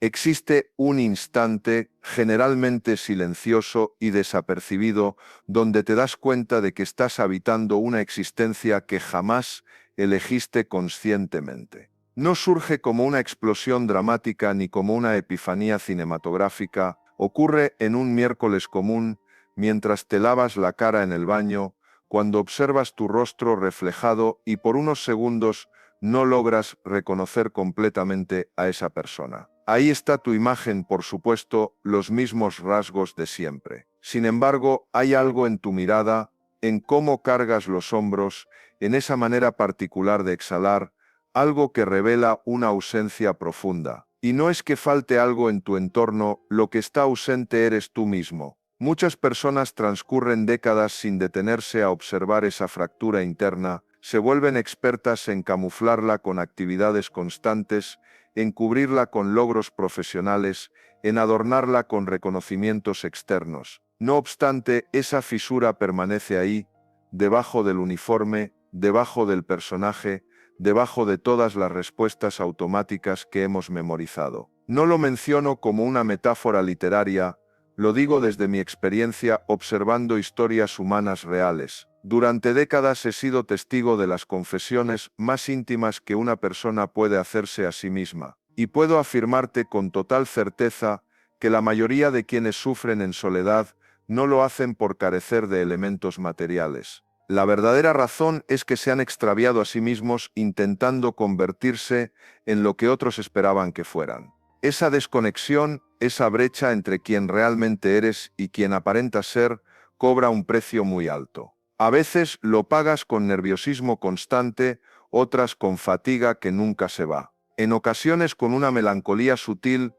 Existe un instante, generalmente silencioso y desapercibido, donde te das cuenta de que estás habitando una existencia que jamás elegiste conscientemente. No surge como una explosión dramática ni como una epifanía cinematográfica, ocurre en un miércoles común, mientras te lavas la cara en el baño, cuando observas tu rostro reflejado y por unos segundos no logras reconocer completamente a esa persona. Ahí está tu imagen, por supuesto, los mismos rasgos de siempre. Sin embargo, hay algo en tu mirada, en cómo cargas los hombros, en esa manera particular de exhalar, algo que revela una ausencia profunda. Y no es que falte algo en tu entorno, lo que está ausente eres tú mismo. Muchas personas transcurren décadas sin detenerse a observar esa fractura interna, se vuelven expertas en camuflarla con actividades constantes, en cubrirla con logros profesionales, en adornarla con reconocimientos externos. No obstante, esa fisura permanece ahí, debajo del uniforme, debajo del personaje, debajo de todas las respuestas automáticas que hemos memorizado. No lo menciono como una metáfora literaria, lo digo desde mi experiencia observando historias humanas reales. Durante décadas he sido testigo de las confesiones más íntimas que una persona puede hacerse a sí misma, y puedo afirmarte con total certeza que la mayoría de quienes sufren en soledad no lo hacen por carecer de elementos materiales. La verdadera razón es que se han extraviado a sí mismos intentando convertirse en lo que otros esperaban que fueran. Esa desconexión, esa brecha entre quien realmente eres y quien aparentas ser, cobra un precio muy alto. A veces lo pagas con nerviosismo constante, otras con fatiga que nunca se va. En ocasiones con una melancolía sutil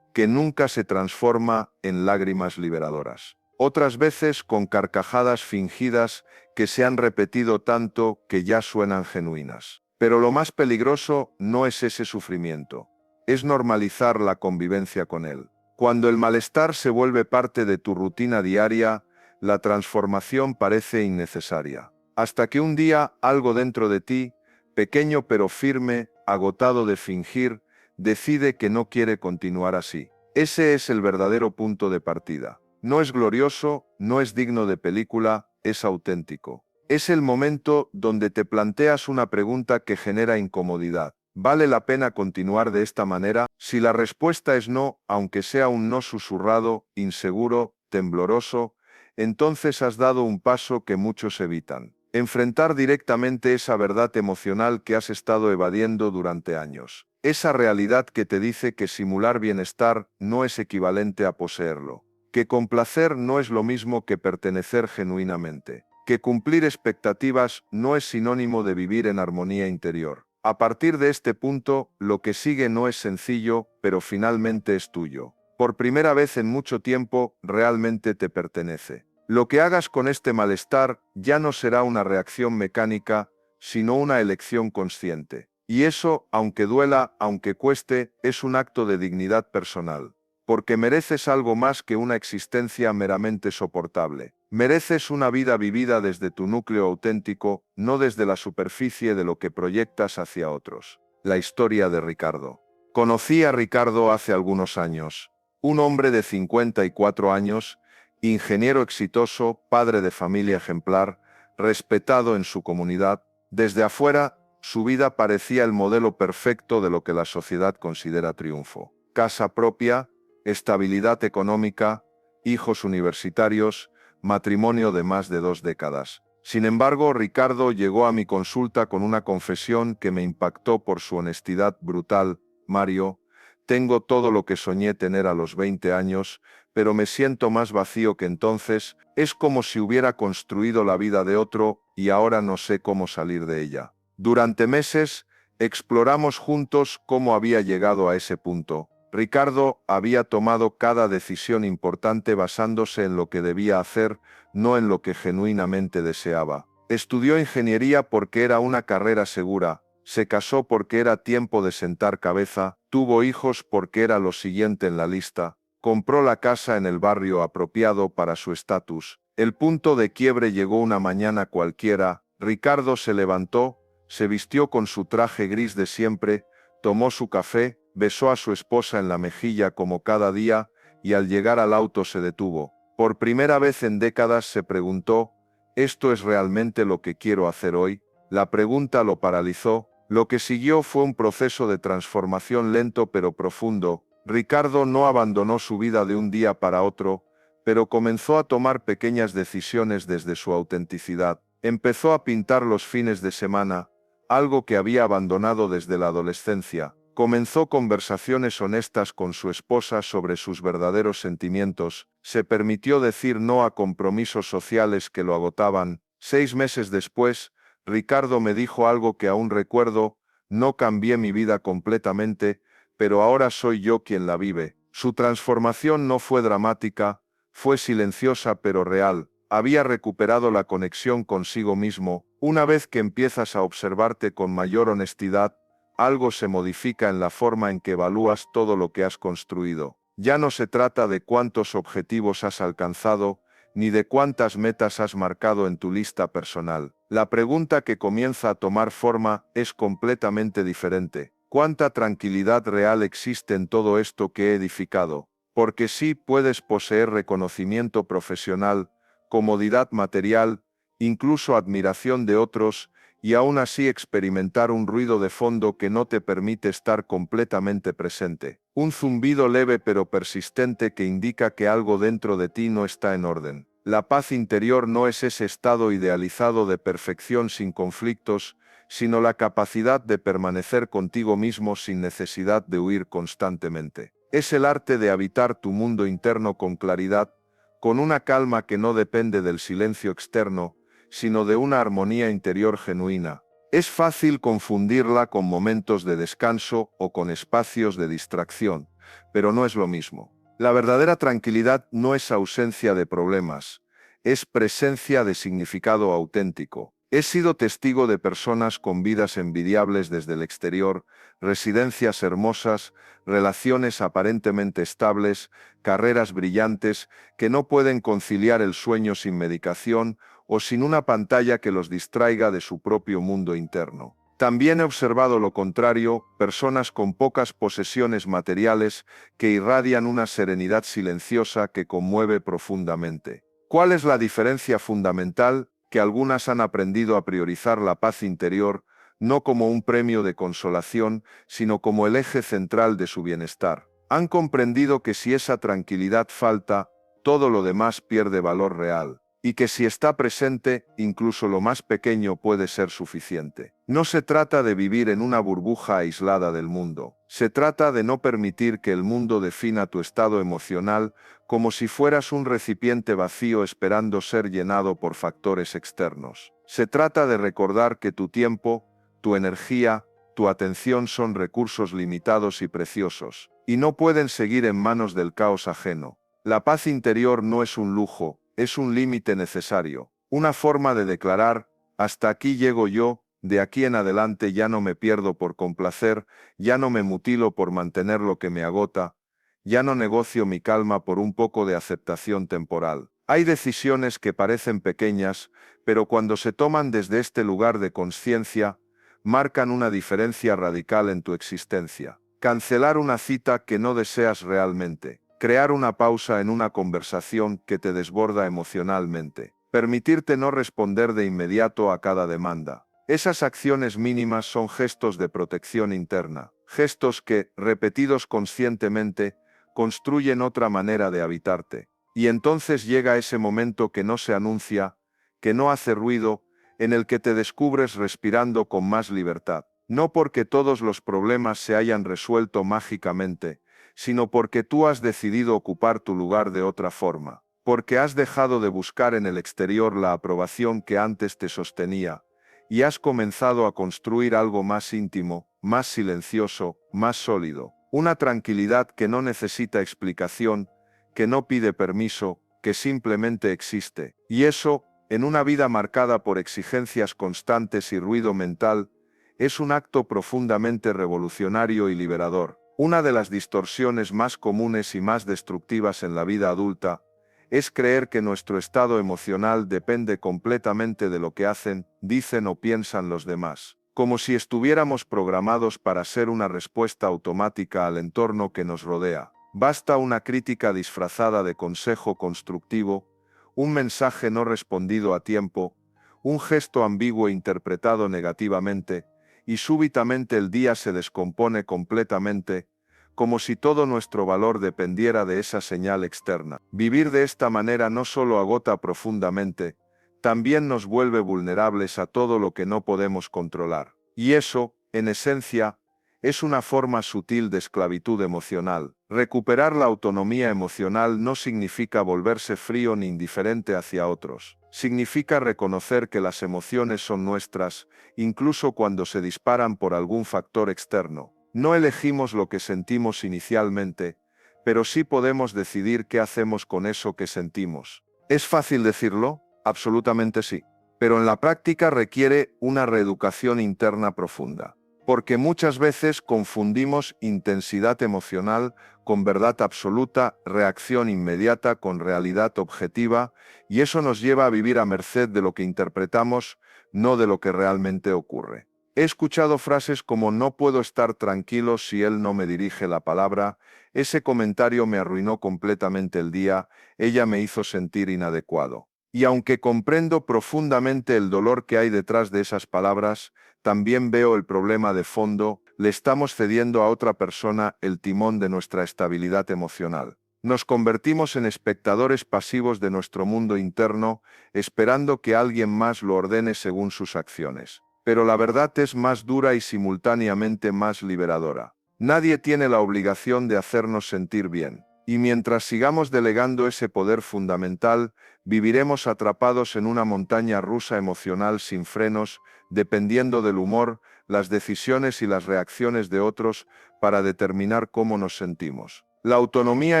que nunca se transforma en lágrimas liberadoras. Otras veces con carcajadas fingidas que se han repetido tanto que ya suenan genuinas. Pero lo más peligroso no es ese sufrimiento, es normalizar la convivencia con él. Cuando el malestar se vuelve parte de tu rutina diaria, la transformación parece innecesaria. Hasta que un día algo dentro de ti, pequeño pero firme, agotado de fingir, decide que no quiere continuar así. Ese es el verdadero punto de partida. No es glorioso, no es digno de película, es auténtico. Es el momento donde te planteas una pregunta que genera incomodidad. ¿Vale la pena continuar de esta manera? Si la respuesta es no, aunque sea un no susurrado, inseguro, tembloroso, entonces has dado un paso que muchos evitan. Enfrentar directamente esa verdad emocional que has estado evadiendo durante años. Esa realidad que te dice que simular bienestar no es equivalente a poseerlo. Que complacer no es lo mismo que pertenecer genuinamente. Que cumplir expectativas no es sinónimo de vivir en armonía interior. A partir de este punto, lo que sigue no es sencillo, pero finalmente es tuyo. Por primera vez en mucho tiempo, realmente te pertenece. Lo que hagas con este malestar ya no será una reacción mecánica, sino una elección consciente. Y eso, aunque duela, aunque cueste, es un acto de dignidad personal. Porque mereces algo más que una existencia meramente soportable. Mereces una vida vivida desde tu núcleo auténtico, no desde la superficie de lo que proyectas hacia otros. La historia de Ricardo. Conocí a Ricardo hace algunos años. Un hombre de 54 años, ingeniero exitoso, padre de familia ejemplar, respetado en su comunidad. Desde afuera, su vida parecía el modelo perfecto de lo que la sociedad considera triunfo. Casa propia, estabilidad económica, hijos universitarios, matrimonio de más de 2 décadas. Sin embargo, Ricardo llegó a mi consulta con una confesión que me impactó por su honestidad brutal. Mario, tengo todo lo que soñé tener a los 20 años, pero me siento más vacío que entonces, es como si hubiera construido la vida de otro y ahora no sé cómo salir de ella. Durante meses, exploramos juntos cómo había llegado a ese punto. Ricardo había tomado cada decisión importante basándose en lo que debía hacer, no en lo que genuinamente deseaba. Estudió ingeniería porque era una carrera segura, se casó porque era tiempo de sentar cabeza, tuvo hijos porque era lo siguiente en la lista, compró la casa en el barrio apropiado para su estatus. El punto de quiebre llegó una mañana cualquiera. Ricardo se levantó, se vistió con su traje gris de siempre, tomó su café, besó a su esposa en la mejilla como cada día, y al llegar al auto se detuvo. Por primera vez en décadas se preguntó, ¿esto es realmente lo que quiero hacer hoy? La pregunta lo paralizó. Lo que siguió fue un proceso de transformación lento pero profundo. Ricardo no abandonó su vida de un día para otro, pero comenzó a tomar pequeñas decisiones desde su autenticidad. Empezó a pintar los fines de semana, algo que había abandonado desde la adolescencia. Comenzó conversaciones honestas con su esposa sobre sus verdaderos sentimientos. Se permitió decir no a compromisos sociales que lo agotaban. 6 meses después, Ricardo me dijo algo que aún recuerdo: no cambié mi vida completamente, pero ahora soy yo quien la vive. Su transformación no fue dramática, fue silenciosa pero real. Había recuperado la conexión consigo mismo. Una vez que empiezas a observarte con mayor honestidad, algo se modifica en la forma en que evalúas todo lo que has construido. Ya no se trata de cuántos objetivos has alcanzado, ni de cuántas metas has marcado en tu lista personal. La pregunta que comienza a tomar forma es completamente diferente. ¿Cuánta tranquilidad real existe en todo esto que he edificado? Porque sí, puedes poseer reconocimiento profesional, comodidad material, incluso admiración de otros, y aún así experimentar un ruido de fondo que no te permite estar completamente presente. Un zumbido leve pero persistente que indica que algo dentro de ti no está en orden. La paz interior no es ese estado idealizado de perfección sin conflictos, sino la capacidad de permanecer contigo mismo sin necesidad de huir constantemente. Es el arte de habitar tu mundo interno con claridad, con una calma que no depende del silencio externo, sino de una armonía interior genuina. Es fácil confundirla con momentos de descanso o con espacios de distracción, pero no es lo mismo. La verdadera tranquilidad no es ausencia de problemas, es presencia de significado auténtico. He sido testigo de personas con vidas envidiables desde el exterior, residencias hermosas, relaciones aparentemente estables, carreras brillantes, que no pueden conciliar el sueño sin medicación o sin una pantalla que los distraiga de su propio mundo interno. También he observado lo contrario: personas con pocas posesiones materiales que irradian una serenidad silenciosa que conmueve profundamente. ¿Cuál es la diferencia fundamental? Que algunas han aprendido a priorizar la paz interior, no como un premio de consolación, sino como el eje central de su bienestar. Han comprendido que si esa tranquilidad falta, todo lo demás pierde valor real, y que si está presente, incluso lo más pequeño puede ser suficiente. No se trata de vivir en una burbuja aislada del mundo. Se trata de no permitir que el mundo defina tu estado emocional, como si fueras un recipiente vacío esperando ser llenado por factores externos. Se trata de recordar que tu tiempo, tu energía, tu atención son recursos limitados y preciosos, y no pueden seguir en manos del caos ajeno. La paz interior no es un lujo, es un límite necesario, una forma de declarar: hasta aquí llego yo, de aquí en adelante ya no me pierdo por complacer, ya no me mutilo por mantener lo que me agota, ya no negocio mi calma por un poco de aceptación temporal. Hay decisiones que parecen pequeñas, pero cuando se toman desde este lugar de conciencia, marcan una diferencia radical en tu existencia. Cancelar una cita que no deseas realmente. Crear una pausa en una conversación que te desborda emocionalmente. Permitirte no responder de inmediato a cada demanda. Esas acciones mínimas son gestos de protección interna. Gestos que, repetidos conscientemente, construyen otra manera de habitarte. Y entonces llega ese momento que no se anuncia, que no hace ruido, en el que te descubres respirando con más libertad. No porque todos los problemas se hayan resuelto mágicamente, sino porque tú has decidido ocupar tu lugar de otra forma. Porque has dejado de buscar en el exterior la aprobación que antes te sostenía, y has comenzado a construir algo más íntimo, más silencioso, más sólido. Una tranquilidad que no necesita explicación, que no pide permiso, que simplemente existe. Y eso, en una vida marcada por exigencias constantes y ruido mental, es un acto profundamente revolucionario y liberador. Una de las distorsiones más comunes y más destructivas en la vida adulta es creer que nuestro estado emocional depende completamente de lo que hacen, dicen o piensan los demás. como si estuviéramos programados para ser una respuesta automática al entorno que nos rodea. Basta una crítica disfrazada de consejo constructivo, un mensaje no respondido a tiempo, un gesto ambiguo interpretado negativamente, y súbitamente el día se descompone completamente, como si todo nuestro valor dependiera de esa señal externa. Vivir de esta manera no solo agota profundamente, también nos vuelve vulnerables a todo lo que no podemos controlar. Y eso, en esencia, es una forma sutil de esclavitud emocional. Recuperar la autonomía emocional no significa volverse frío ni indiferente hacia otros. Significa reconocer que las emociones son nuestras, incluso cuando se disparan por algún factor externo. No elegimos lo que sentimos inicialmente, pero sí podemos decidir qué hacemos con eso que sentimos. ¿Es fácil decirlo? Absolutamente sí. Pero en la práctica requiere una reeducación interna profunda. Porque muchas veces confundimos intensidad emocional con verdad absoluta, reacción inmediata con realidad objetiva, y eso nos lleva a vivir a merced de lo que interpretamos, no de lo que realmente ocurre. He escuchado frases como "no puedo estar tranquilo si él no me dirige la palabra", ese comentario me arruinó completamente el día, ella me hizo sentir inadecuado. Y aunque comprendo profundamente el dolor que hay detrás de esas palabras, también veo el problema de fondo: le estamos cediendo a otra persona el timón de nuestra estabilidad emocional. Nos convertimos en espectadores pasivos de nuestro mundo interno, esperando que alguien más lo ordene según sus acciones. Pero la verdad es más dura y simultáneamente más liberadora. Nadie tiene la obligación de hacernos sentir bien. Y mientras sigamos delegando ese poder fundamental, viviremos atrapados en una montaña rusa emocional sin frenos, dependiendo del humor, las decisiones y las reacciones de otros para determinar cómo nos sentimos. La autonomía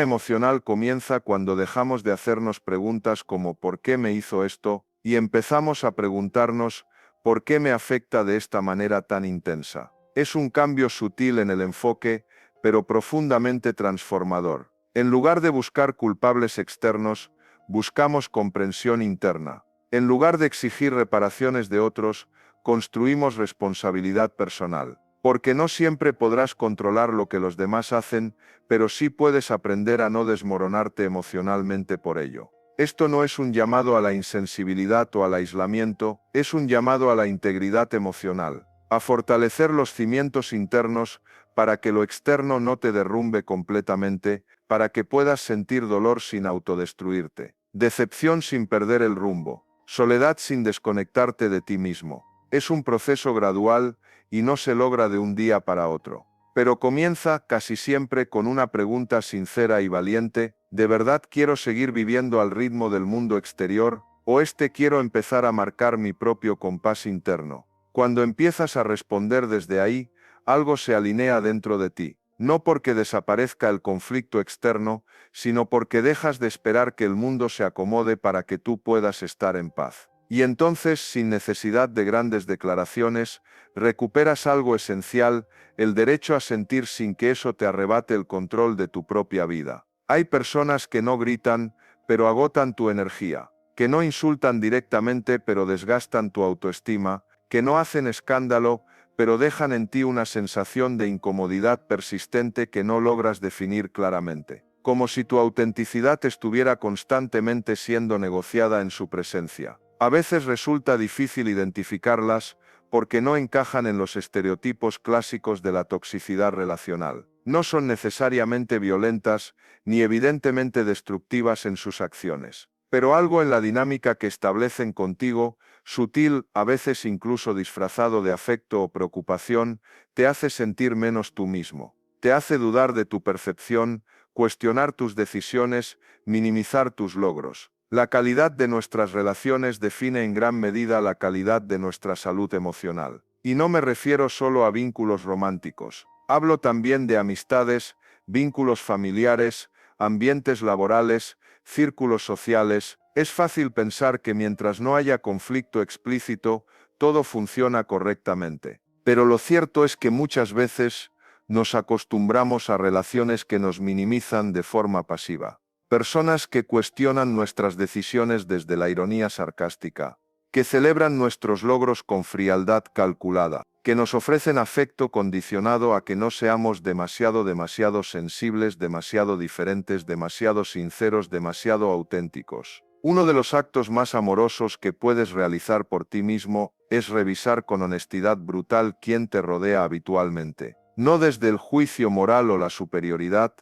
emocional comienza cuando dejamos de hacernos preguntas como ¿por qué me hizo esto? Y empezamos a preguntarnos ¿por qué me afecta de esta manera tan intensa? Es un cambio sutil en el enfoque, pero profundamente transformador. En lugar de buscar culpables externos, buscamos comprensión interna. En lugar de exigir reparaciones de otros, construimos responsabilidad personal. Porque no siempre podrás controlar lo que los demás hacen, pero sí puedes aprender a no desmoronarte emocionalmente por ello. Esto no es un llamado a la insensibilidad o al aislamiento, es un llamado a la integridad emocional, a fortalecer los cimientos internos para que lo externo no te derrumbe completamente, para que puedas sentir dolor sin autodestruirte, decepción sin perder el rumbo, soledad sin desconectarte de ti mismo. Es un proceso gradual y no se logra de un día para otro. Pero comienza casi siempre con una pregunta sincera y valiente: ¿de verdad quiero seguir viviendo al ritmo del mundo exterior, o quiero empezar a marcar mi propio compás interno? Cuando empiezas a responder desde ahí, algo se alinea dentro de ti. No porque desaparezca el conflicto externo, sino porque dejas de esperar que el mundo se acomode para que tú puedas estar en paz. Y entonces, sin necesidad de grandes declaraciones, recuperas algo esencial: el derecho a sentir sin que eso te arrebate el control de tu propia vida. Hay personas que no gritan, pero agotan tu energía, que no insultan directamente, pero desgastan tu autoestima, que no hacen escándalo, pero dejan en ti una sensación de incomodidad persistente que no logras definir claramente. Como si tu autenticidad estuviera constantemente siendo negociada en su presencia. A veces resulta difícil identificarlas, porque no encajan en los estereotipos clásicos de la toxicidad relacional. No son necesariamente violentas, ni evidentemente destructivas en sus acciones. Pero algo en la dinámica que establecen contigo, sutil, a veces incluso disfrazado de afecto o preocupación, te hace sentir menos tú mismo. Te hace dudar de tu percepción, cuestionar tus decisiones, minimizar tus logros. La calidad de nuestras relaciones define en gran medida la calidad de nuestra salud emocional. Y no me refiero solo a vínculos románticos. Hablo también de amistades, vínculos familiares, ambientes laborales, círculos sociales. Es fácil pensar que mientras no haya conflicto explícito, todo funciona correctamente. Pero lo cierto es que muchas veces nos acostumbramos a relaciones que nos minimizan de forma pasiva. Personas que cuestionan nuestras decisiones desde la ironía sarcástica, que celebran nuestros logros con frialdad calculada, que nos ofrecen afecto condicionado a que no seamos demasiado sensibles, demasiado diferentes, demasiado sinceros, demasiado auténticos. Uno de los actos más amorosos que puedes realizar por ti mismo es revisar con honestidad brutal quién te rodea habitualmente. No desde el juicio moral o la superioridad,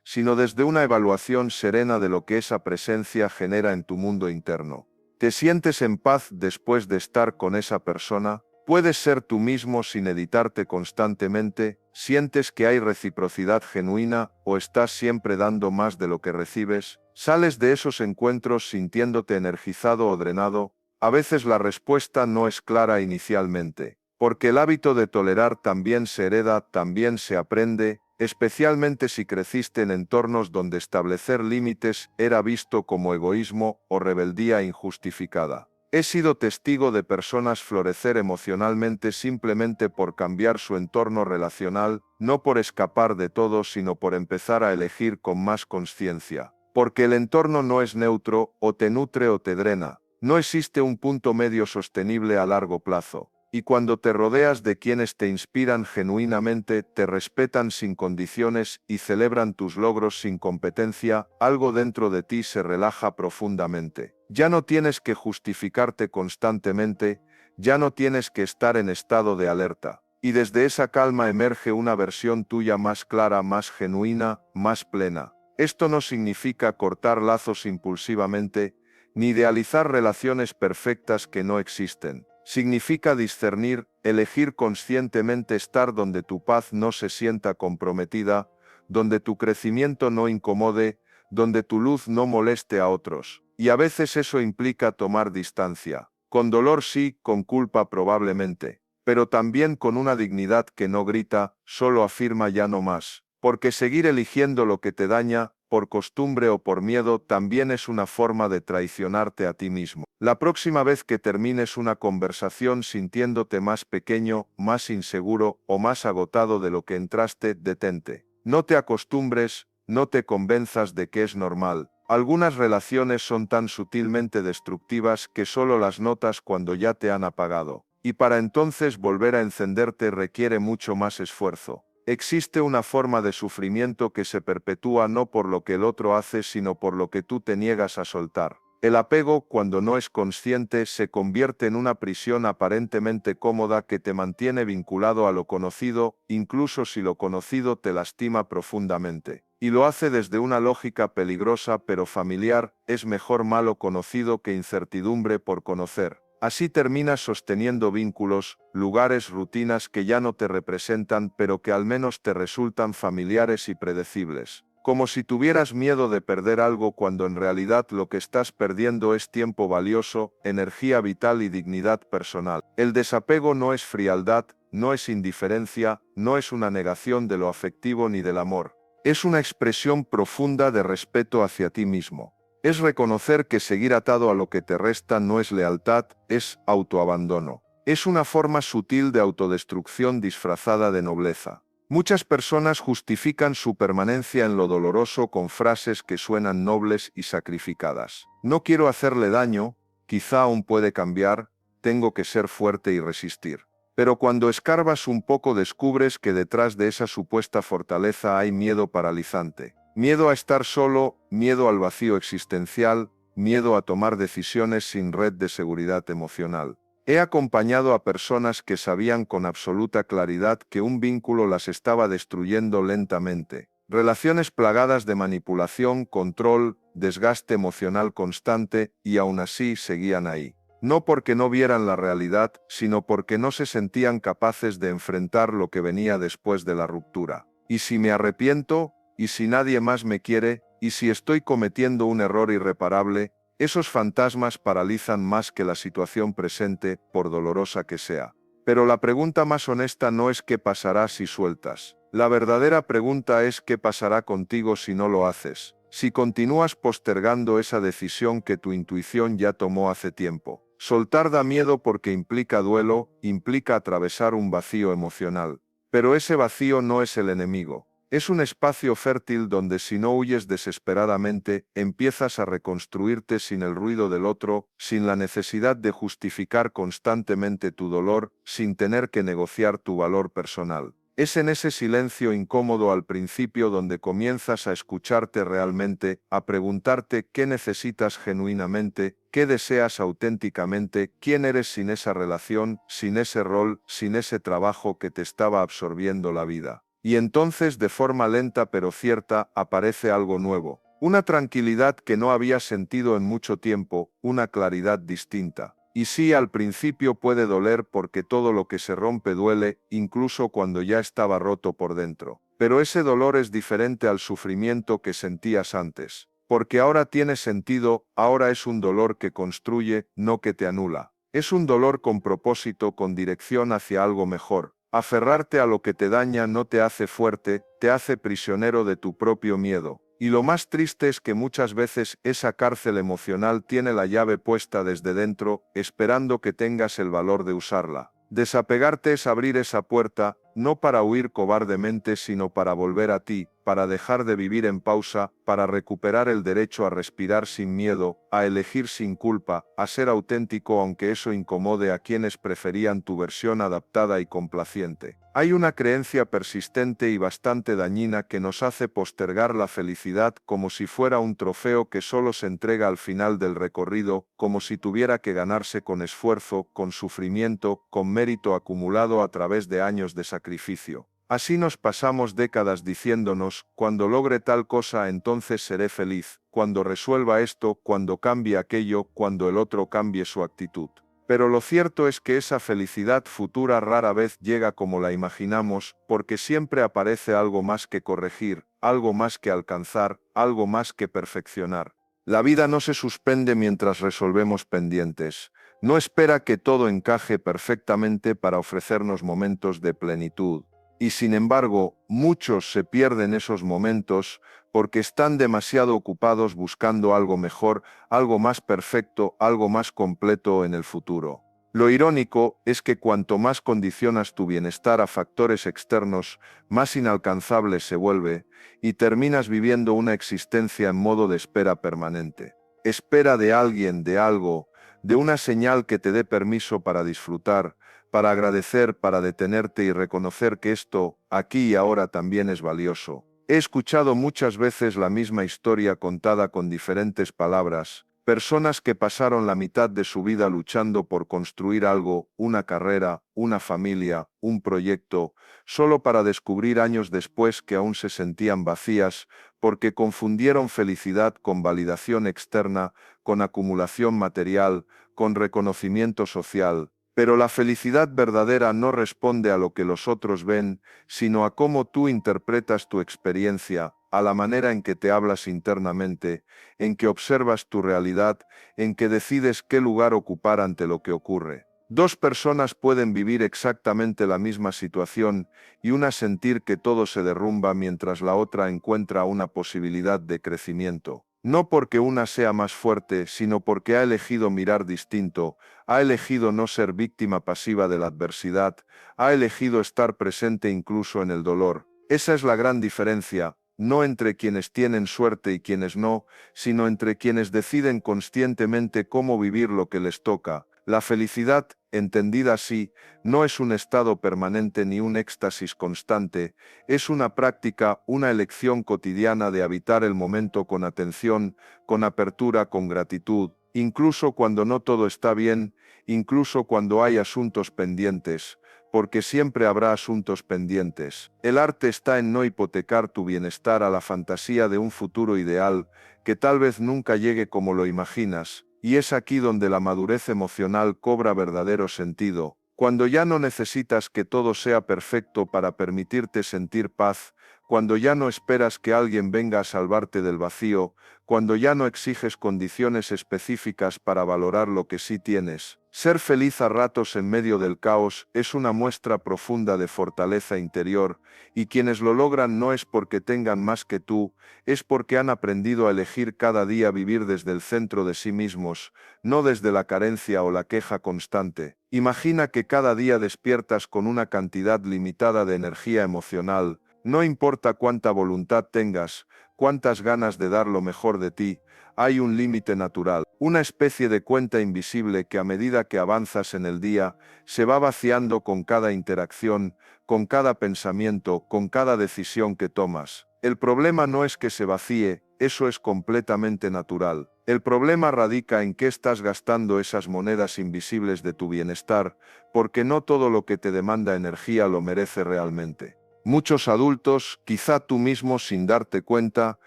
sino desde una evaluación serena de lo que esa presencia genera en tu mundo interno. ¿Te sientes en paz después de estar con esa persona? ¿Puedes ser tú mismo sin editarte constantemente? ¿Sientes que hay reciprocidad genuina o estás siempre dando más de lo que recibes? ¿Sales de esos encuentros sintiéndote energizado o drenado? A veces la respuesta no es clara inicialmente, porque el hábito de tolerar también se hereda, también se aprende, especialmente si creciste en entornos donde establecer límites era visto como egoísmo o rebeldía injustificada. He sido testigo de personas florecer emocionalmente simplemente por cambiar su entorno relacional, no por escapar de todo, sino por empezar a elegir con más conciencia. Porque el entorno no es neutro, o te nutre o te drena. No existe un punto medio sostenible a largo plazo. Y cuando te rodeas de quienes te inspiran genuinamente, te respetan sin condiciones y celebran tus logros sin competencia, algo dentro de ti se relaja profundamente. Ya no tienes que justificarte constantemente, ya no tienes que estar en estado de alerta. Y desde esa calma emerge una versión tuya más clara, más genuina, más plena. Esto no significa cortar lazos impulsivamente, ni idealizar relaciones perfectas que no existen. Significa discernir, elegir conscientemente estar donde tu paz no se sienta comprometida, donde tu crecimiento no incomode, donde tu luz no moleste a otros. Y a veces eso implica tomar distancia. Con dolor sí, con culpa probablemente. Pero también con una dignidad que no grita, solo afirma ya no más. Porque seguir eligiendo lo que te daña, por costumbre o por miedo, también es una forma de traicionarte a ti mismo. La próxima vez que termines una conversación sintiéndote más pequeño, más inseguro o más agotado de lo que entraste, detente. No te acostumbres, no te convenzas de que es normal. Algunas relaciones son tan sutilmente destructivas que solo las notas cuando ya te han apagado. Y para entonces volver a encenderte requiere mucho más esfuerzo. Existe una forma de sufrimiento que se perpetúa no por lo que el otro hace, sino por lo que tú te niegas a soltar. El apego, cuando no es consciente, se convierte en una prisión aparentemente cómoda que te mantiene vinculado a lo conocido, incluso si lo conocido te lastima profundamente. Y lo hace desde una lógica peligrosa pero familiar: es mejor malo conocido que incertidumbre por conocer. Así terminas sosteniendo vínculos, lugares, rutinas que ya no te representan, pero que al menos te resultan familiares y predecibles. Como si tuvieras miedo de perder algo cuando en realidad lo que estás perdiendo es tiempo valioso, energía vital y dignidad personal. El desapego no es frialdad, no es indiferencia, no es una negación de lo afectivo ni del amor. Es una expresión profunda de respeto hacia ti mismo. Es reconocer que seguir atado a lo que te resta no es lealtad, es autoabandono. Es una forma sutil de autodestrucción disfrazada de nobleza. Muchas personas justifican su permanencia en lo doloroso con frases que suenan nobles y sacrificadas. No quiero hacerle daño, quizá aún puede cambiar, tengo que ser fuerte y resistir. Pero cuando escarbas un poco descubres que detrás de esa supuesta fortaleza hay miedo paralizante. Miedo a estar solo, miedo al vacío existencial, miedo a tomar decisiones sin red de seguridad emocional. He acompañado a personas que sabían con absoluta claridad que un vínculo las estaba destruyendo lentamente. Relaciones plagadas de manipulación, control, desgaste emocional constante, y aún así seguían ahí. No porque no vieran la realidad, sino porque no se sentían capaces de enfrentar lo que venía después de la ruptura. ¿Y si me arrepiento? ¿Y si nadie más me quiere? ¿Y si estoy cometiendo un error irreparable? Esos fantasmas paralizan más que la situación presente, por dolorosa que sea. Pero la pregunta más honesta no es qué pasará si sueltas. La verdadera pregunta es qué pasará contigo si no lo haces. Si continúas postergando esa decisión que tu intuición ya tomó hace tiempo. Soltar da miedo porque implica duelo, implica atravesar un vacío emocional. Pero ese vacío no es el enemigo. Es un espacio fértil donde si no huyes desesperadamente, empiezas a reconstruirte sin el ruido del otro, sin la necesidad de justificar constantemente tu dolor, sin tener que negociar tu valor personal. Es en ese silencio incómodo al principio donde comienzas a escucharte realmente, a preguntarte qué necesitas genuinamente, qué deseas auténticamente, quién eres sin esa relación, sin ese rol, sin ese trabajo que te estaba absorbiendo la vida. Y entonces, de forma lenta pero cierta, aparece algo nuevo. Una tranquilidad que no habías sentido en mucho tiempo, una claridad distinta. Y sí, al principio puede doler porque todo lo que se rompe duele, incluso cuando ya estaba roto por dentro. Pero ese dolor es diferente al sufrimiento que sentías antes. Porque ahora tiene sentido, ahora es un dolor que construye, no que te anula. Es un dolor con propósito, con dirección hacia algo mejor. Aferrarte a lo que te daña no te hace fuerte, te hace prisionero de tu propio miedo. Y lo más triste es que muchas veces esa cárcel emocional tiene la llave puesta desde dentro, esperando que tengas el valor de usarla. Desapegarte es abrir esa puerta, no para huir cobardemente, sino para volver a ti, para dejar de vivir en pausa, para recuperar el derecho a respirar sin miedo, a elegir sin culpa, a ser auténtico aunque eso incomode a quienes preferían tu versión adaptada y complaciente. Hay una creencia persistente y bastante dañina que nos hace postergar la felicidad como si fuera un trofeo que solo se entrega al final del recorrido, como si tuviera que ganarse con esfuerzo, con sufrimiento, con mérito acumulado a través de años de sacrificio. Así nos pasamos décadas diciéndonos, cuando logre tal cosa entonces seré feliz, cuando resuelva esto, cuando cambie aquello, cuando el otro cambie su actitud. Pero lo cierto es que esa felicidad futura rara vez llega como la imaginamos, porque siempre aparece algo más que corregir, algo más que alcanzar, algo más que perfeccionar. La vida no se suspende mientras resolvemos pendientes. No espera que todo encaje perfectamente para ofrecernos momentos de plenitud. Y sin embargo, muchos se pierden esos momentos porque están demasiado ocupados buscando algo mejor, algo más perfecto, algo más completo en el futuro. Lo irónico es que cuanto más condicionas tu bienestar a factores externos, más inalcanzable se vuelve, y terminas viviendo una existencia en modo de espera permanente. Espera de alguien, de algo, de una señal que te dé permiso para disfrutar, para agradecer, para detenerte y reconocer que esto, aquí y ahora, también es valioso. He escuchado muchas veces la misma historia contada con diferentes palabras, personas que pasaron la mitad de su vida luchando por construir algo, una carrera, una familia, un proyecto, solo para descubrir años después que aún se sentían vacías, porque confundieron felicidad con validación externa, con acumulación material, con reconocimiento social. Pero la felicidad verdadera no responde a lo que los otros ven, sino a cómo tú interpretas tu experiencia, a la manera en que te hablas internamente, en que observas tu realidad, en que decides qué lugar ocupar ante lo que ocurre. Dos personas pueden vivir exactamente la misma situación y una sentir que todo se derrumba mientras la otra encuentra una posibilidad de crecimiento. No porque una sea más fuerte, sino porque ha elegido mirar distinto, ha elegido no ser víctima pasiva de la adversidad, ha elegido estar presente incluso en el dolor. Esa es la gran diferencia, no entre quienes tienen suerte y quienes no, sino entre quienes deciden conscientemente cómo vivir lo que les toca. La felicidad, entendida así, no es un estado permanente ni un éxtasis constante, es una práctica, una elección cotidiana de habitar el momento con atención, con apertura, con gratitud, incluso cuando no todo está bien, incluso cuando hay asuntos pendientes, porque siempre habrá asuntos pendientes. El arte está en no hipotecar tu bienestar a la fantasía de un futuro ideal, que tal vez nunca llegue como lo imaginas, y es aquí donde la madurez emocional cobra verdadero sentido, cuando ya no necesitas que todo sea perfecto para permitirte sentir paz, cuando ya no esperas que alguien venga a salvarte del vacío, cuando ya no exiges condiciones específicas para valorar lo que sí tienes. Ser feliz a ratos en medio del caos es una muestra profunda de fortaleza interior, y quienes lo logran no es porque tengan más que tú, es porque han aprendido a elegir cada día vivir desde el centro de sí mismos, no desde la carencia o la queja constante. Imagina que cada día despiertas con una cantidad limitada de energía emocional, No importa cuánta voluntad tengas, cuántas ganas de dar lo mejor de ti, hay un límite natural, una especie de cuenta invisible que a medida que avanzas en el día, se va vaciando con cada interacción, con cada pensamiento, con cada decisión que tomas. El problema no es que se vacíe, eso es completamente natural. El problema radica en que estás gastando esas monedas invisibles de tu bienestar, porque no todo lo que te demanda energía lo merece realmente. Muchos adultos, quizá tú mismo sin darte cuenta,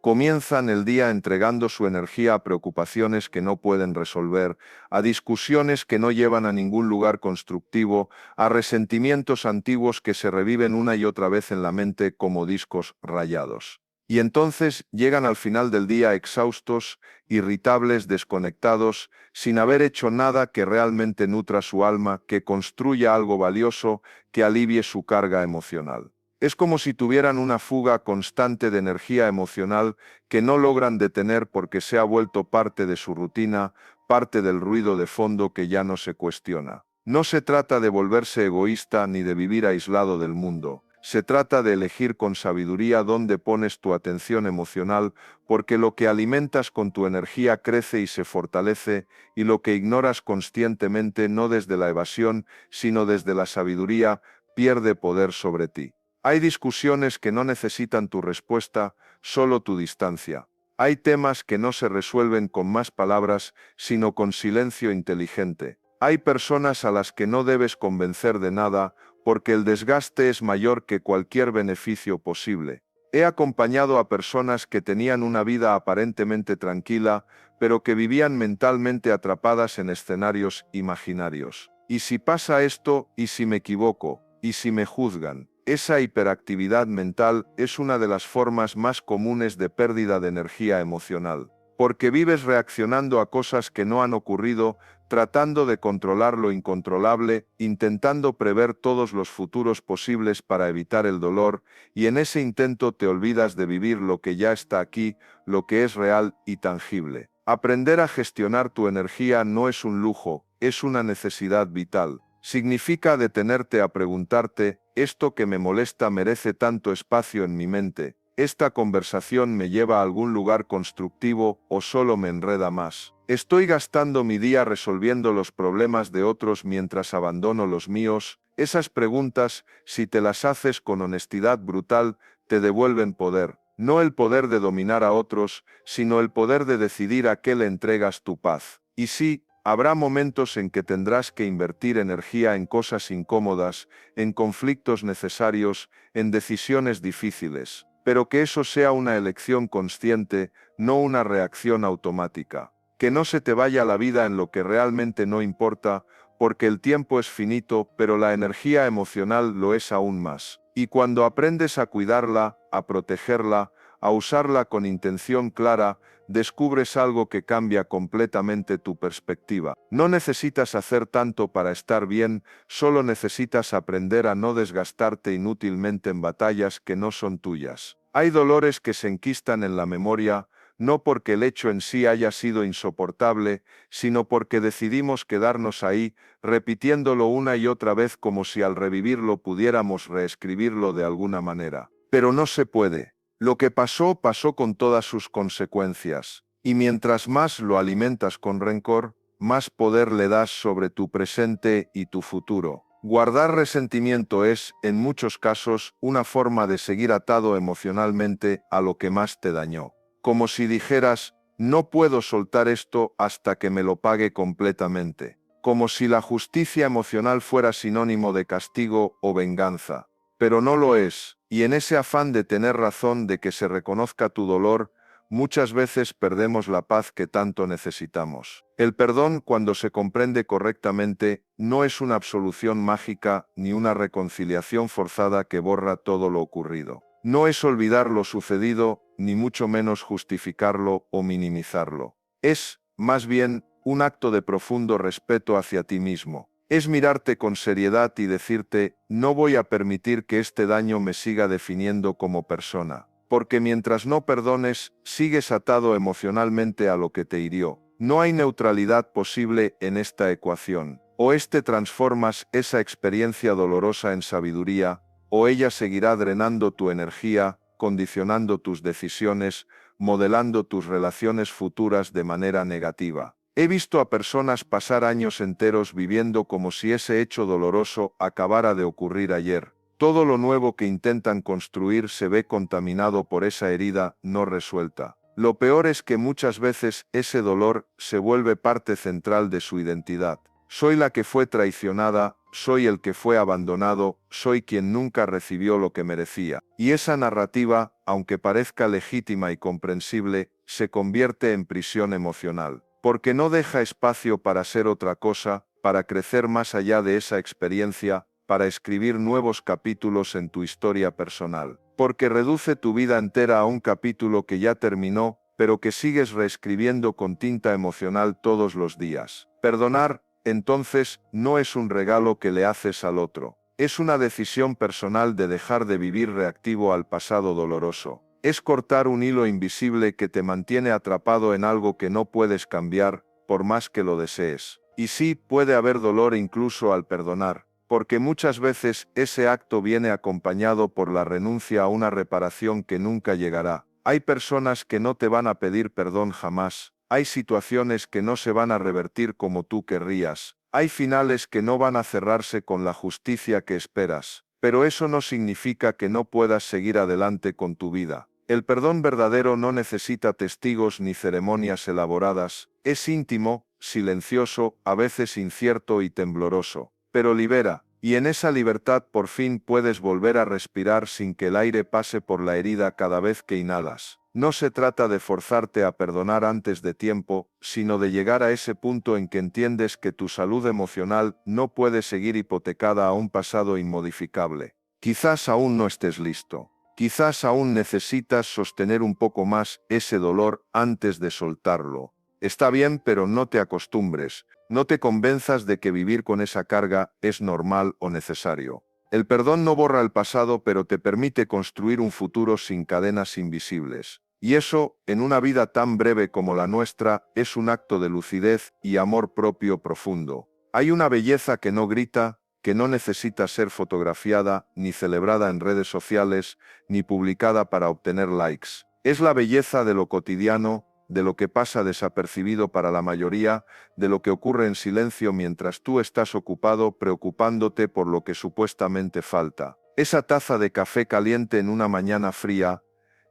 comienzan el día entregando su energía a preocupaciones que no pueden resolver, a discusiones que no llevan a ningún lugar constructivo, a resentimientos antiguos que se reviven una y otra vez en la mente como discos rayados. Y entonces llegan al final del día exhaustos, irritables, desconectados, sin haber hecho nada que realmente nutra su alma, que construya algo valioso, que alivie su carga emocional. Es como si tuvieran una fuga constante de energía emocional que no logran detener porque se ha vuelto parte de su rutina, parte del ruido de fondo que ya no se cuestiona. No se trata de volverse egoísta ni de vivir aislado del mundo. Se trata de elegir con sabiduría dónde pones tu atención emocional, porque lo que alimentas con tu energía crece y se fortalece, y lo que ignoras conscientemente no desde la evasión, sino desde la sabiduría, pierde poder sobre ti. Hay discusiones que no necesitan tu respuesta, solo tu distancia. Hay temas que no se resuelven con más palabras, sino con silencio inteligente. Hay personas a las que no debes convencer de nada, porque el desgaste es mayor que cualquier beneficio posible. He acompañado a personas que tenían una vida aparentemente tranquila, pero que vivían mentalmente atrapadas en escenarios imaginarios. ¿Y si pasa esto? ¿Y si me equivoco? ¿Y si me juzgan? Esa hiperactividad mental es una de las formas más comunes de pérdida de energía emocional, porque vives reaccionando a cosas que no han ocurrido, tratando de controlar lo incontrolable, intentando prever todos los futuros posibles para evitar el dolor, y en ese intento te olvidas de vivir lo que ya está aquí, lo que es real y tangible. Aprender a gestionar tu energía no es un lujo, es una necesidad vital. Significa detenerte a preguntarte, ¿esto que me molesta merece tanto espacio en mi mente? ¿Esta conversación me lleva a algún lugar constructivo o solo me enreda más? ¿Estoy gastando mi día resolviendo los problemas de otros mientras abandono los míos? Esas preguntas, si te las haces con honestidad brutal, te devuelven poder. No el poder de dominar a otros, sino el poder de decidir a qué le entregas tu paz. Y sí, habrá momentos en que tendrás que invertir energía en cosas incómodas, en conflictos necesarios, en decisiones difíciles, pero que eso sea una elección consciente, no una reacción automática. Que no se te vaya la vida en lo que realmente no importa, porque el tiempo es finito, pero la energía emocional lo es aún más. Y cuando aprendes a cuidarla, a protegerla, a usarla con intención clara, descubres algo que cambia completamente tu perspectiva. No necesitas hacer tanto para estar bien, solo necesitas aprender a no desgastarte inútilmente en batallas que no son tuyas. Hay dolores que se enquistan en la memoria, no porque el hecho en sí haya sido insoportable, sino porque decidimos quedarnos ahí, repitiéndolo una y otra vez como si al revivirlo pudiéramos reescribirlo de alguna manera. Pero no se puede. Lo que pasó, pasó con todas sus consecuencias, y mientras más lo alimentas con rencor, más poder le das sobre tu presente y tu futuro. Guardar resentimiento es, en muchos casos, una forma de seguir atado emocionalmente a lo que más te dañó. Como si dijeras, no puedo soltar esto hasta que me lo pague completamente. Como si la justicia emocional fuera sinónimo de castigo o venganza. Pero no lo es, y en ese afán de tener razón de que se reconozca tu dolor, muchas veces perdemos la paz que tanto necesitamos. El perdón, cuando se comprende correctamente, no es una absolución mágica ni una reconciliación forzada que borra todo lo ocurrido. No es olvidar lo sucedido, ni mucho menos justificarlo o minimizarlo. Es, más bien, un acto de profundo respeto hacia ti mismo. Es mirarte con seriedad y decirte, no voy a permitir que este daño me siga definiendo como persona. Porque mientras no perdones, sigues atado emocionalmente a lo que te hirió. No hay neutralidad posible en esta ecuación. O transformas esa experiencia dolorosa en sabiduría, o ella seguirá drenando tu energía, condicionando tus decisiones, modelando tus relaciones futuras de manera negativa. He visto a personas pasar años enteros viviendo como si ese hecho doloroso acabara de ocurrir ayer. Todo lo nuevo que intentan construir se ve contaminado por esa herida no resuelta. Lo peor es que muchas veces ese dolor se vuelve parte central de su identidad. Soy la que fue traicionada, soy el que fue abandonado, soy quien nunca recibió lo que merecía. Y esa narrativa, aunque parezca legítima y comprensible, se convierte en prisión emocional. Porque no deja espacio para ser otra cosa, para crecer más allá de esa experiencia, para escribir nuevos capítulos en tu historia personal. Porque reduce tu vida entera a un capítulo que ya terminó, pero que sigues reescribiendo con tinta emocional todos los días. Perdonar, entonces, no es un regalo que le haces al otro. Es una decisión personal de dejar de vivir reactivo al pasado doloroso. Es cortar un hilo invisible que te mantiene atrapado en algo que no puedes cambiar, por más que lo desees. Y sí, puede haber dolor incluso al perdonar, porque muchas veces ese acto viene acompañado por la renuncia a una reparación que nunca llegará. Hay personas que no te van a pedir perdón jamás. Hay situaciones que no se van a revertir como tú querrías. Hay finales que no van a cerrarse con la justicia que esperas. Pero eso no significa que no puedas seguir adelante con tu vida. El perdón verdadero no necesita testigos ni ceremonias elaboradas. Es íntimo, silencioso, a veces incierto y tembloroso. Pero libera. Y en esa libertad por fin puedes volver a respirar sin que el aire pase por la herida cada vez que inhalas. No se trata de forzarte a perdonar antes de tiempo, sino de llegar a ese punto en que entiendes que tu salud emocional no puede seguir hipotecada a un pasado inmodificable. Quizás aún no estés listo. Quizás aún necesitas sostener un poco más ese dolor antes de soltarlo. Está bien, pero no te acostumbres. No te convenzas de que vivir con esa carga es normal o necesario. El perdón no borra el pasado, pero te permite construir un futuro sin cadenas invisibles. Y eso, en una vida tan breve como la nuestra, es un acto de lucidez y amor propio profundo. Hay una belleza que no grita, que no necesita ser fotografiada, ni celebrada en redes sociales, ni publicada para obtener likes. Es la belleza de lo cotidiano, de lo que pasa desapercibido para la mayoría, de lo que ocurre en silencio mientras tú estás ocupado preocupándote por lo que supuestamente falta. Esa taza de café caliente en una mañana fría,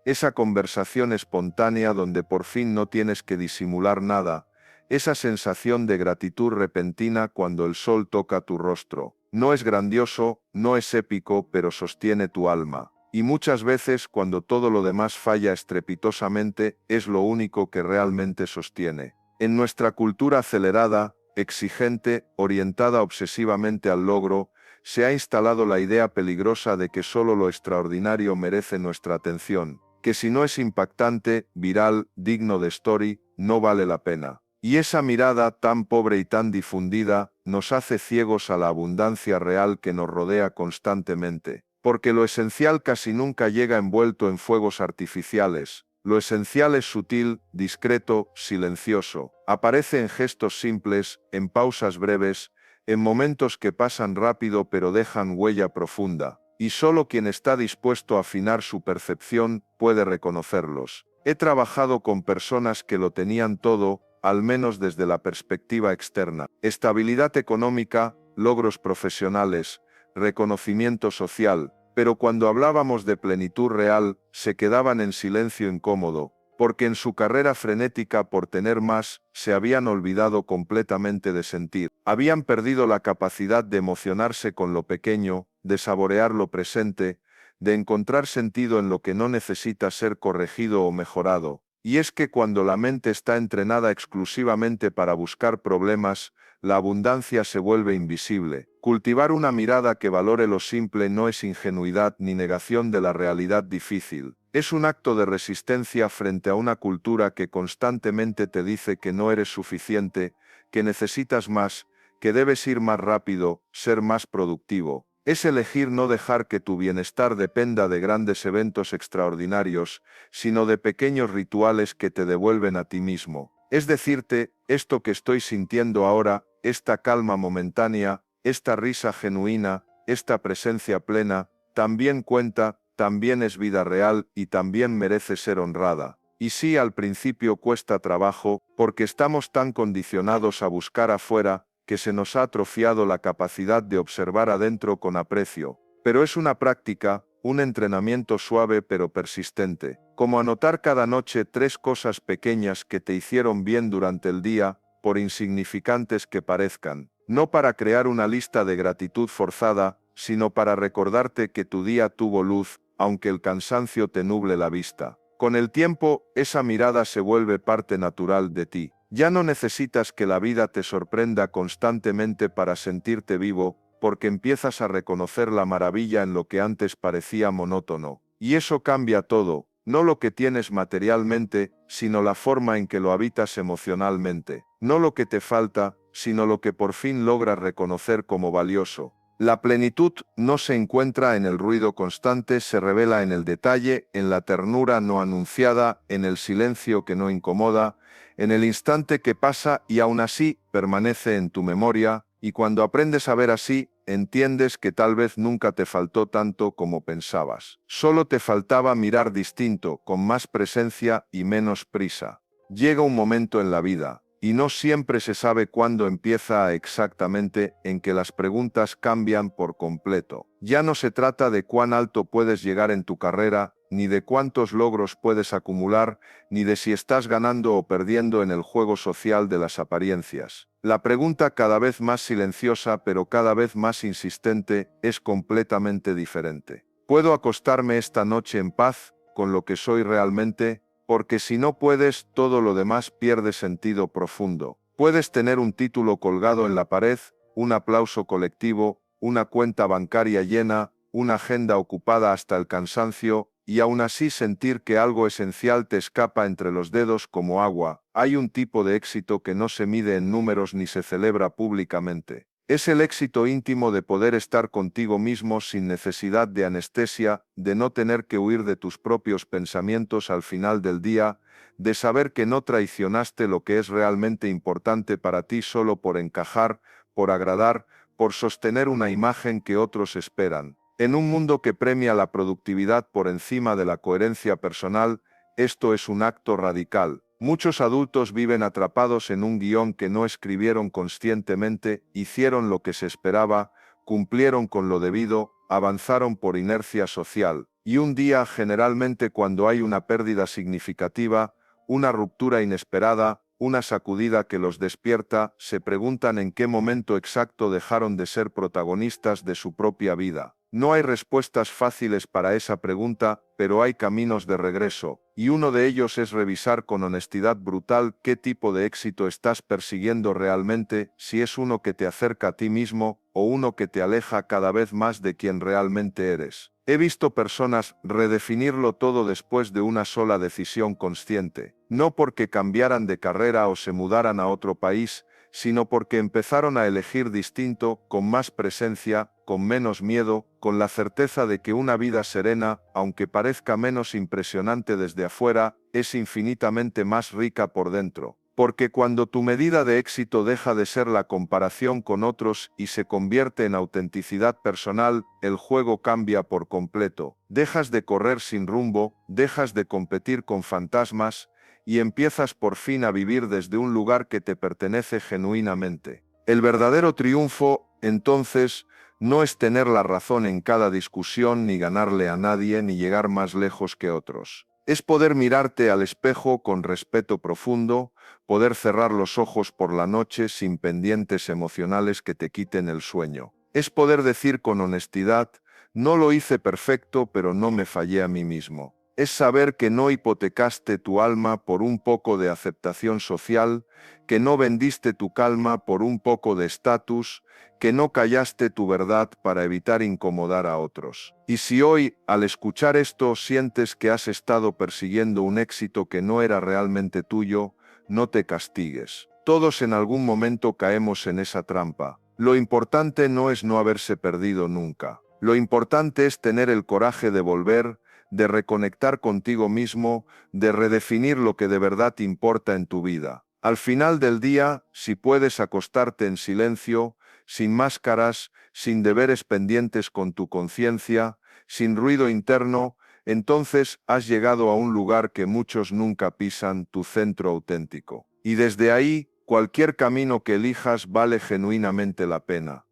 esa conversación espontánea donde por fin no tienes que disimular nada, esa sensación de gratitud repentina cuando el sol toca tu rostro. No es grandioso, no es épico, pero sostiene tu alma. Y muchas veces, cuando todo lo demás falla estrepitosamente, es lo único que realmente sostiene. En nuestra cultura acelerada, exigente, orientada obsesivamente al logro, se ha instalado la idea peligrosa de que solo lo extraordinario merece nuestra atención, que si no es impactante, viral, digno de story, no vale la pena. Y esa mirada tan pobre y tan difundida nos hace ciegos a la abundancia real que nos rodea constantemente. Porque lo esencial casi nunca llega envuelto en fuegos artificiales. Lo esencial es sutil, discreto, silencioso. Aparece en gestos simples, en pausas breves, en momentos que pasan rápido pero dejan huella profunda. Y solo quien está dispuesto a afinar su percepción puede reconocerlos. He trabajado con personas que lo tenían todo, al menos desde la perspectiva externa. Estabilidad económica, logros profesionales, reconocimiento social, pero cuando hablábamos de plenitud real, se quedaban en silencio incómodo, porque en su carrera frenética por tener más, se habían olvidado completamente de sentir. Habían perdido la capacidad de emocionarse con lo pequeño, de saborear lo presente, de encontrar sentido en lo que no necesita ser corregido o mejorado. Y es que cuando la mente está entrenada exclusivamente para buscar problemas, la abundancia se vuelve invisible. Cultivar una mirada que valore lo simple no es ingenuidad ni negación de la realidad difícil. Es un acto de resistencia frente a una cultura que constantemente te dice que no eres suficiente, que necesitas más, que debes ir más rápido, ser más productivo. Es elegir no dejar que tu bienestar dependa de grandes eventos extraordinarios, sino de pequeños rituales que te devuelven a ti mismo. Es decirte, esto que estoy sintiendo ahora, esta calma momentánea, esta risa genuina, esta presencia plena, también cuenta, también es vida real y también merece ser honrada. Y sí, al principio cuesta trabajo, porque estamos tan condicionados a buscar afuera, que se nos ha atrofiado la capacidad de observar adentro con aprecio. Pero es una práctica, un entrenamiento suave pero persistente, como anotar cada noche 3 cosas pequeñas que te hicieron bien durante el día, por insignificantes que parezcan, no para crear una lista de gratitud forzada, sino para recordarte que tu día tuvo luz, aunque el cansancio te nuble la vista. Con el tiempo, esa mirada se vuelve parte natural de ti. Ya no necesitas que la vida te sorprenda constantemente para sentirte vivo, porque empiezas a reconocer la maravilla en lo que antes parecía monótono. Y eso cambia todo, no lo que tienes materialmente, sino la forma en que lo habitas emocionalmente. No lo que te falta, sino lo que por fin logras reconocer como valioso. La plenitud no se encuentra en el ruido constante, se revela en el detalle, en la ternura no anunciada, en el silencio que no incomoda, en el instante que pasa y aún así permanece en tu memoria, y cuando aprendes a ver así, entiendes que tal vez nunca te faltó tanto como pensabas. Solo te faltaba mirar distinto, con más presencia y menos prisa. Llega un momento en la vida, y no siempre se sabe cuándo empieza exactamente, en que las preguntas cambian por completo. Ya no se trata de cuán alto puedes llegar en tu carrera, ni de cuántos logros puedes acumular, ni de si estás ganando o perdiendo en el juego social de las apariencias. La pregunta, cada vez más silenciosa pero cada vez más insistente, es completamente diferente. ¿Puedo acostarme esta noche en paz, con lo que soy realmente? Porque si no puedes, todo lo demás pierde sentido profundo. Puedes tener un título colgado en la pared, un aplauso colectivo, una cuenta bancaria llena, una agenda ocupada hasta el cansancio, y aún así sentir que algo esencial te escapa entre los dedos como agua. Hay un tipo de éxito que no se mide en números ni se celebra públicamente. Es el éxito íntimo de poder estar contigo mismo sin necesidad de anestesia, de no tener que huir de tus propios pensamientos al final del día, de saber que no traicionaste lo que es realmente importante para ti solo por encajar, por agradar, por sostener una imagen que otros esperan. En un mundo que premia la productividad por encima de la coherencia personal, esto es un acto radical. Muchos adultos viven atrapados en un guión que no escribieron conscientemente, hicieron lo que se esperaba, cumplieron con lo debido, avanzaron por inercia social. Y un día, generalmente cuando hay una pérdida significativa, una ruptura inesperada, una sacudida que los despierta, se preguntan en qué momento exacto dejaron de ser protagonistas de su propia vida. No hay respuestas fáciles para esa pregunta, pero hay caminos de regreso, y uno de ellos es revisar con honestidad brutal qué tipo de éxito estás persiguiendo realmente, si es uno que te acerca a ti mismo, o uno que te aleja cada vez más de quien realmente eres. He visto personas redefinirlo todo después de una sola decisión consciente, no porque cambiaran de carrera o se mudaran a otro país, sino porque empezaron a elegir distinto, con más presencia, con menos miedo, con la certeza de que una vida serena, aunque parezca menos impresionante desde afuera, es infinitamente más rica por dentro. Porque cuando tu medida de éxito deja de ser la comparación con otros y se convierte en autenticidad personal, el juego cambia por completo. Dejas de correr sin rumbo, dejas de competir con fantasmas, y empiezas por fin a vivir desde un lugar que te pertenece genuinamente. El verdadero triunfo, entonces, no es tener la razón en cada discusión, ni ganarle a nadie, ni llegar más lejos que otros. Es poder mirarte al espejo con respeto profundo, poder cerrar los ojos por la noche sin pendientes emocionales que te quiten el sueño. Es poder decir con honestidad, no lo hice perfecto, pero no me fallé a mí mismo. Es saber que no hipotecaste tu alma por un poco de aceptación social, que no vendiste tu calma por un poco de estatus, que no callaste tu verdad para evitar incomodar a otros. Y si hoy, al escuchar esto, sientes que has estado persiguiendo un éxito que no era realmente tuyo, no te castigues. Todos en algún momento caemos en esa trampa. Lo importante no es no haberse perdido nunca. Lo importante es tener el coraje de volver, de reconectar contigo mismo, de redefinir lo que de verdad importa en tu vida. Al final del día, si puedes acostarte en silencio, sin máscaras, sin deberes pendientes con tu conciencia, sin ruido interno, entonces has llegado a un lugar que muchos nunca pisan, tu centro auténtico. Y desde ahí, cualquier camino que elijas vale genuinamente la pena.